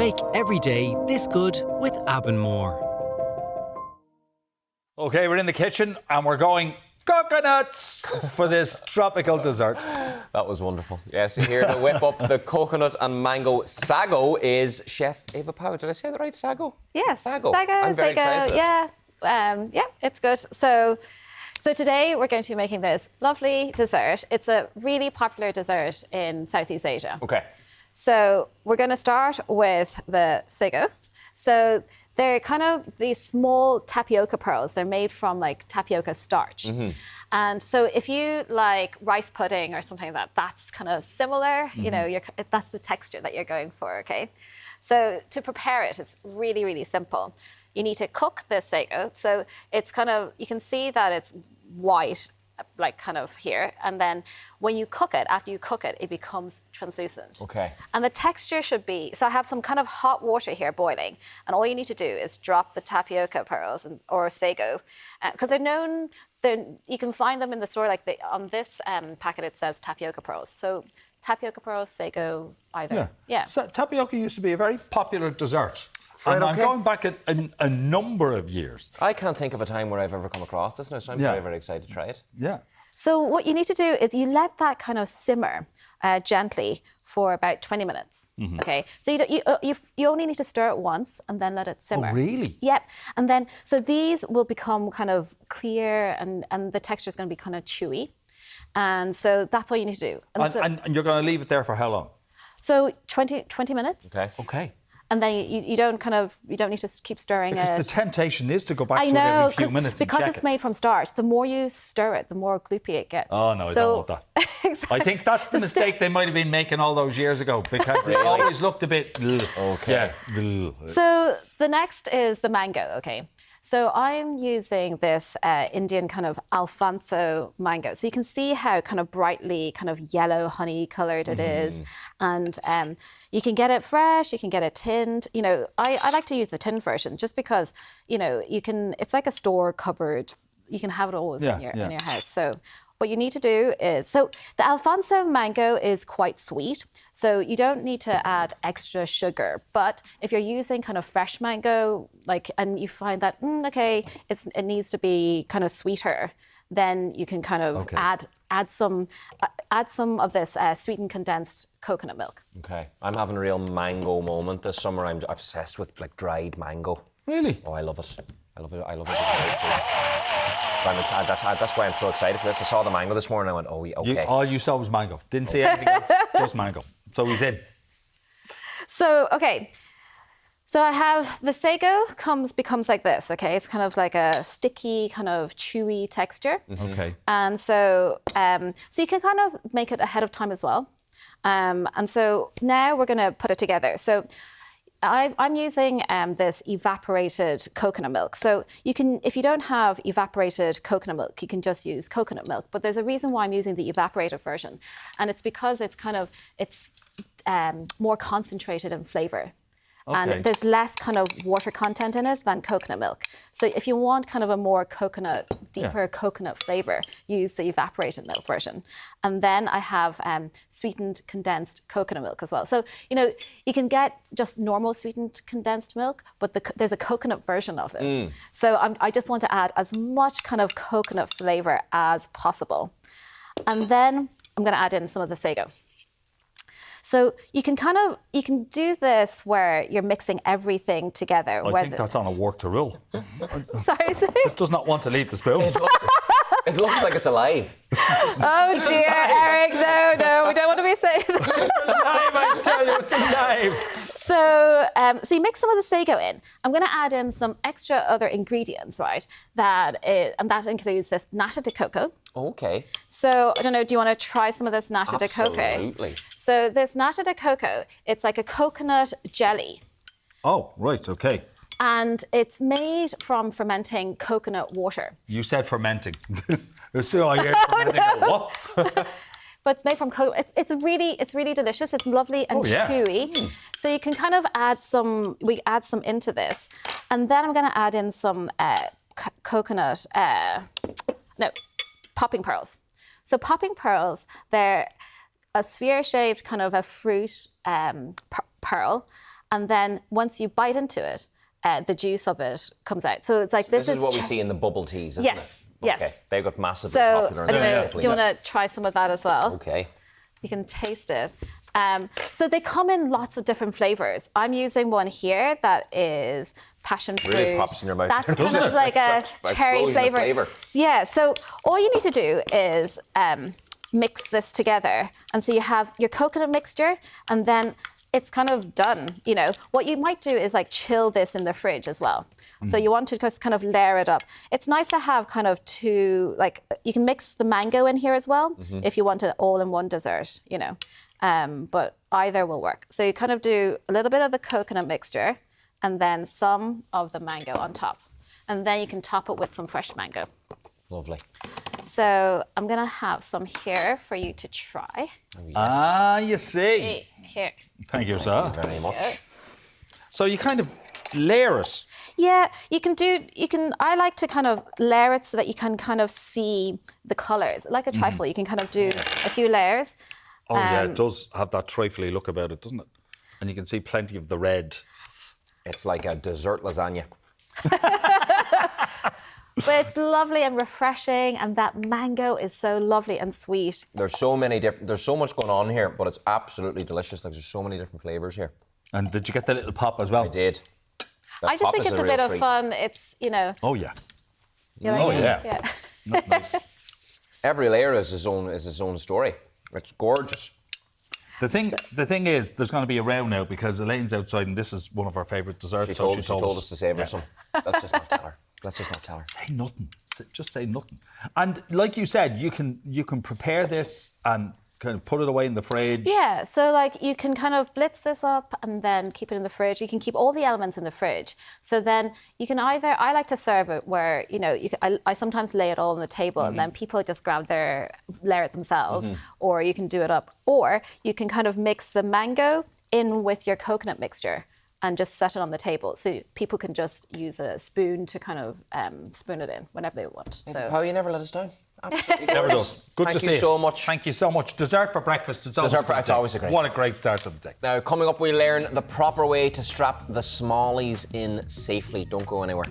Make every day this good with Avonmore. Okay, we're in the kitchen and we're going coconuts for this tropical dessert. That was wonderful. Yes, here to whip up the coconut and mango. Sago is Chef Eva Power. Did I say that right? Sago? Yes. Sago. I'm very excited for this. Yeah, it's good. So today we're going to be making this lovely dessert. It's a really popular dessert in Southeast Asia. Okay. So we're going to start with the sago. So they're kind of these small tapioca pearls. They're made from like tapioca starch. And so if you like rice pudding or something like that, that's kind of similar. You know, that's the texture that you're going for, okay? So to prepare it, it's really, really simple. You need to cook the sago. So it's kind of, you can see that it's white, like kind of here. And then when you cook it, after you cook it, it becomes translucent. Okay. And the texture should be, so I have some kind of hot water here boiling. And all you need to do is drop the tapioca pearls or sago. Because they're known, you can find them in the store, like on this packet it says tapioca pearls. So tapioca pearls, sago, either. Yeah. So, tapioca used to be a very popular dessert. Right, And okay. I'm going back a number of years. I can't think of a time where I've ever come across this now, so I'm very, very excited to try it. Yeah. So what you need to do is you let that kind of simmer gently for about 20 minutes. Okay. So you only need to stir it once and then let it simmer. Oh, really? Yep. And then so these will become kind of clear and the texture is going to be kind of chewy. And so that's all you need to do. And you're going to leave it there for how long? So 20 minutes. Okay. Okay. And then you don't need to keep stirring Because it. the temptation is to go back I to it know, every few minutes and because check it's it. made from starch. The more you stir it, the more gloopy it gets. Oh, no, I don't want that. Exactly. I think that's the mistake they might have been making all those years ago because it always looked a bit... Okay. Yeah. So the next is the mango, okay? So I'm using this Indian kind of Alfonso mango. So you can see how kind of brightly kind of yellow honey coloured it is. And you can get it fresh, you can get it tinned. You know, I like to use the tinned version just because, you know, it's like a store cupboard. You can have it always in your house. So what you need to do is, so the Alfonso mango is quite sweet, so you don't need to add extra sugar. But if you're using kind of fresh mango, like, and you find that, okay, it needs to be kind of sweeter, then you can kind of add some of this sweetened condensed coconut milk. Okay. I'm having a real mango moment this summer. I'm obsessed with like dried mango. Really? Oh, I love it. I love it. That's why I'm so excited for this. I saw the mango this morning. I went, oh, okay. All you saw was mango. Didn't see anything else. Just mango. So he's in. So, okay. So I have the sago becomes like this, okay? It's kind of like a sticky, kind of chewy texture. Okay. And so, so you can kind of make it ahead of time as well. And so now we're going to put it together. So I'm using this evaporated coconut milk. So you can, if you don't have evaporated coconut milk, you can just use coconut milk. But there's a reason why I'm using the evaporated version, and it's because it's more concentrated in flavour. Okay. And there's less kind of water content in it than coconut milk. So if you want kind of a more deeper coconut flavour, use the evaporated milk version. And then I have sweetened condensed coconut milk as well. So, you know, you can get just normal sweetened condensed milk, but there's a coconut version of it. So I just want to add as much kind of coconut flavour as possible. And then I'm going to add in some of the sago. So you can do this where you're mixing everying together. I think that's on a work to rule. Sorry. It does not want to leave the spoon. It looks like it's alive. Oh dear, Eric, no, we don't want to be saying that. It's alive, I tell you, it's alive. So you mix some of the sago in. I'm going to add in some extra other ingredients, right? And that includes this Nata de coco. Okay. So I don't know, do you want to try some of this Nata de coco? Absolutely. So this Nata de coco, it's like a coconut jelly. Oh, right, okay. And it's made from fermenting coconut water. You said fermenting. So I hear fermenting. What? But it's made from coconut. It's really delicious. It's lovely and chewy. So you can kind of add some into this. And then I'm going to add in some popping pearls. So popping pearls, they're a sphere-shaped kind of a fruit pearl. and then once you bite into it, the juice of it comes out. So it's like this is what we see in the bubble teas, isn't it? Yes. Okay, they got massively So popular. I don't know. Do you want to try some of that as well? Okay. You can taste it. So they come in lots of different flavors. I'm using one here that is passion fruit. Really pops in your mouth. That's doesn't kind of it? like a Such cherry explosion of flavor. Yeah. So all you need to do is mix this together, and so you have your coconut mixture, and then it's kind of done. You know, what you might do is like chill this in the fridge as well. So you want to just kind of layer it up. It's nice to have kind of two, like you can mix the mango in here as well if you want it all in one dessert, you know. But either will work. So you kind of do a little bit of the coconut mixture and then some of the mango on top. And then you can top it with some fresh mango. Lovely. So I'm gonna have some here for you to try. Oh, yes. Ah, you see. Here. Thank you, sir. Thank you very much. So you kind of layer it. Yeah, I like to kind of layer it so that you can kind of see the colours. Like a trifle, you can kind of do a few layers. Oh, yeah, it does have that trifly look about it, doesn't it? And you can see plenty of the red. It's like a dessert lasagna. But it's lovely and refreshing, and that mango is so lovely and sweet. There's so much going on here, but it's absolutely delicious. Like there's so many different flavours here. And did you get the little pop as well? I did. That I just pop think is it's a real bit of treat. fun. It's, you know. Oh, yeah. You're like, Oh, yeah. That's nice. Every layer is its own story. It's gorgeous. The thing is, there's going to be a row now because Elaine's outside and this is one of our favourite desserts. She so told us to save her some. Let's just not tell her. Let's just not tell her. Say nothing. Just say nothing. And like you said, you can prepare this and kind of put it away in the fridge. Yeah, so like you can kind of blitz this up and then keep it in the fridge. You can keep all the elements in the fridge. So then you can either, I like to serve it where, you know, I sometimes lay it all on the table and then people just layer it themselves, or you can do it up. Or you can kind of mix the mango in with your coconut mixture and just set it on the table. So people can just use a spoon to kind of spoon it in whenever they want. So How you never let us down. Absolutely Never gorgeous. does. Good Thank to you see you. so much. Thank you so much. Dessert for breakfast. It's Always a great What a great start to the day. Now, coming up, we learn the proper way to strap the smallies in safely. Don't go anywhere.